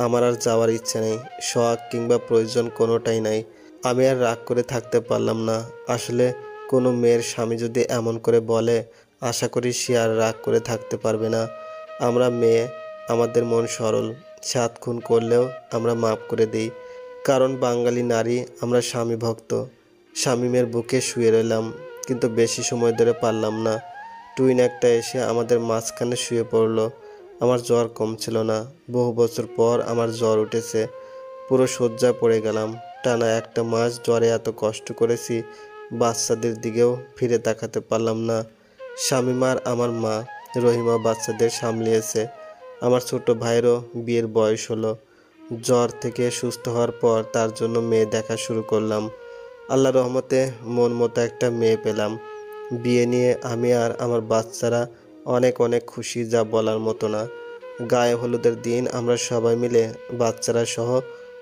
আমার আর যাওয়ার ইচ্ছে নেই। শখ কিংবা প্রয়োজন কোনোটাই নাই। আমি আর রাগ করে থাকতে পারলাম না। আসলে কোনো মেয়ের স্বামী যদি এমন করে বলে, আশা করি সে আর রাগ করে থাকতে পারবে না। আমরা মেয়ে, আমাদের মন সরল। 7 খুন করলেও আমরা মাফ করে দিই, কারণ বাঙালি নারী, আমরা স্বামী ভক্ত। শামীমের বুকে শুয়ে রইলাম, কিন্তু বেশি সময় ধরে পারলাম না। টুইন একটা এসে আমাদের মাঝখানে শুয়ে পড়ল। আমার জ্বর কমছিল না। বহু বছর পর আমার জ্বর উঠেছে। পুরো শয্যা পড়ে গেলাম। টানা 1টা মাস জ্বরে এত কষ্ট করেছি, বাচ্চাদের দিকেও ফিরে তাকাতে পারলাম না। শামীম আর আমার মা রহিমা বাচ্চাদের সামলিয়েছে। আমার ছোট ভাইয়েরও বিয়ের বয়স হলো। জ্বর থেকে সুস্থ হওয়ার পর তার জন্য মেয়ে দেখা শুরু করলাম। আল্লাহর রহমতে মন মতো একটা মেয়ে পেলাম। বিয়ে নিয়ে আমি আর আমার বাচ্চারা অনেক অনেক খুশি, যা বলার মতো না। গায়ে হলুদের দিন আমরা সবাই মিলে বাচ্চারা সহ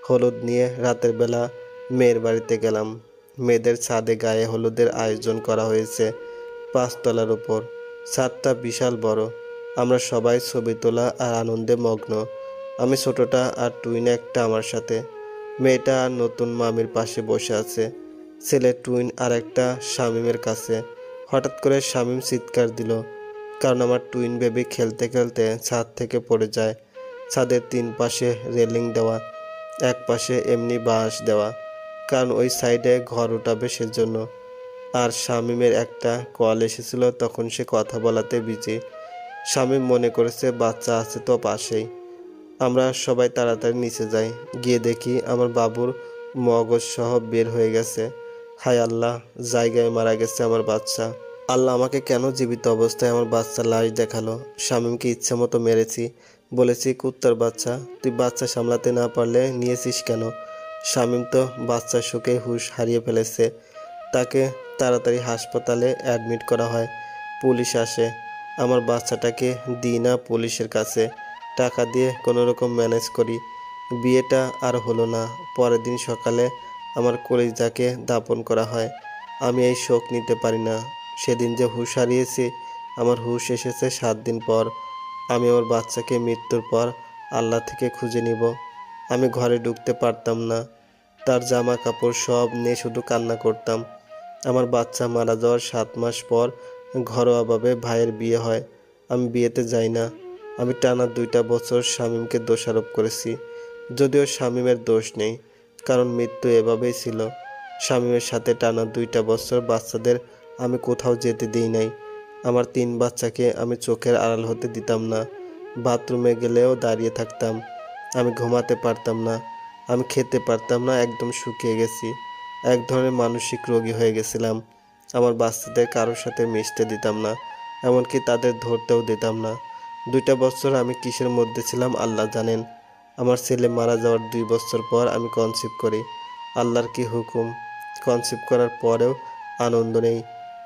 হলুদ নিয়ে রাতের বেলা মেয়ের বাড়িতে গেলাম। মেয়েদের ছাদে গায়ে হলুদের আয়োজন করা হয়েছে। 5 তলার উপর। ছাদটা বিশাল বড়। আমরা সবাই ছবি তোলা আর আনন্দে মগ্ন। আমি ছোটটা আর টুইন একটা আমার সাথে। মেয়েটা আর নতুন মামির পাশে বসে আছে। ছেলে টুইন আর একটা শামীমের কাছে। হঠাৎ করে শামীম চিৎকার দিল, কারণ আমার টুইন বেবি খেলতে খেলতে ছাদ থেকে পড়ে যায়। ছাদের 3 পাশে রেলিং দেওয়া, এক পাশে এমনি বাঁশ দেওয়া, কারণ ওই সাইডে ঘর উঠাবে সেজন্য। আর শামীমের একটা কল এসেছিল, তখন সে কথা বলাতে বিজি। শামীম মনে করেছে বাচ্চা আছে তো পাশেই। আমরা সবাই তাড়াতাড়ি নিচে যাই। গিয়ে দেখি আমার বাবুর মগজ সহ বের হয়ে গেছে। হায় আল্লাহ, জায়গায় মারা গেছে আমার বাচ্চা। আল্লাহ আমাকে কেন জীবিত অবস্থায় আমার বাচ্চার লাশ দেখালো? শামীমকে ইচ্ছে মতো মেরেছি, বলেছি কুত্তার বাচ্চা, তুই বাচ্চা সামলাতে না পারলে নিয়েছিস কেন? শামীম তো বাচ্চার শোকে হুঁশ হারিয়ে ফেলেছে। তাকে তাড়াতাড়ি হাসপাতালে অ্যাডমিট করা হয়। পুলিশ আসে। আমার বাচ্চাটাকে দিই না পুলিশের কাছে, টাকা দিয়ে কোনো রকম ম্যানেজ করি। বিয়েটা আর হলো না। পরের দিন সকালে আমার কলিজাকে দাফন করা হয়। আমি এই শোক নিতে পারি না। সেদিন যে হুঁশ হারিয়েছি, আমার হুঁশ এসেছে 7 দিন পর। আমি আমার বাচ্চাকে মৃত্যুর পর আল্লাহ থেকে খুঁজে নিব। আমি ঘরে ঢুকতে পারতাম না। তার জামা কাপড় সব নিয়ে শুধু কান্না করতাম। আমার বাচ্চা মারা যাওয়ার 7 মাস পর ঘরোয়াভাবে ভাইয়ের বিয়ে হয়। আমি বিয়েতে যাই না। আমি টানা 2টা বছর শামীমকে দোষারোপ করেছি, যদিও শামীমের দোষ নেই, কারণ মৃত্যু এভাবেই ছিল। শামীমের সাথে টানা 2টা বছর বাচ্চাদের আমি কোথাও যেতে দিই নাই। আমার 3 বাচ্চাকে আমি চোখের আড়াল হতে দিতাম না। বাথরুমে গেলেও দাঁড়িয়ে থাকতাম। আমি ঘুমাতে পারতাম না। আমি খেতে পারতাম না, একদম শুকিয়ে গেছি। এক ধরনের মানসিক রোগী হয়ে গেছিলাম। আমার বাচ্চাদের কারোর সাথে মিশতে দিতাম না, এমনকি তাদের ধরতেও দিতাম না। 2টা বছর আমি কিসের মধ্যে ছিলাম আল্লাহ জানেন। আমার ছেলে মারা যাওয়ার 2 বছর পর আমি কনসিভ করি। আল্লাহর কি হুকুম! কনসিভ করার পরেও আনন্দ নেই।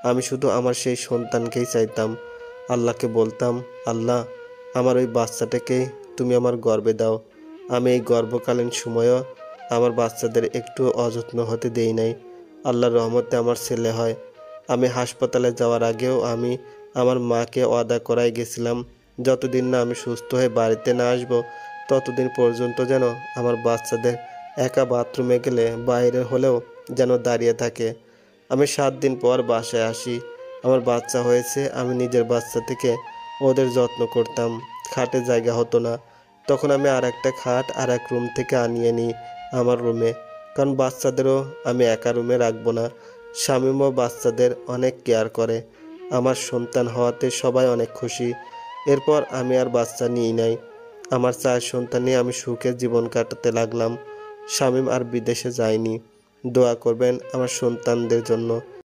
আমি শুধু আমার সেই সন্তানকেই চাইতাম। আল্লাহকে বলতাম, আল্লাহ, আমার ওই বাচ্চাটাকেই তুমি আমার গর্ভে দাও। আমি এই গর্ভকালীন সময়ও আমার বাচ্চাদের একটু অযত্ন হতে দেই নাই। আল্লাহর রহমতে আমার ছেলে হয়। আমি হাসপাতালে যাওয়ার আগেও আমি আমার মাকে ওয়াদা করাই গেছিলাম, যতদিন না আমি সুস্থ হয়ে বাড়িতে না আসবো, ততদিন পর্যন্ত যেন আমার বাচ্চাদের একা বাথরুমে গেলে বাইরে হলেও যেন দাঁড়িয়ে থাকে। আমি 7 দিন পর বাসায় আসি। আমার বাচ্চা হয়েছে। আমি নিজের বাচ্চা থেকে ওদের যত্ন করতাম। খাটে জায়গা হতো না। তখন আমি আর একটা খাট আর এক রুম থেকে আনিয়ে নিই আমার রুমে, কারণ বাচ্চাদেরও আমি একা রুমে রাখবো না। শামীমও বাচ্চাদের অনেক কেয়ার করে। আমার সন্তান হওয়াতে সবাই অনেক খুশি। এরপর আমি আর বাচ্চা নিই নাই। আমার 4 সন্তান নিয়ে আমি সুখে জীবন কাটাতে লাগলাম। শামীম আর বিদেশে যায়নি। দোয়া করবেন আমার সন্তানদের জন্য।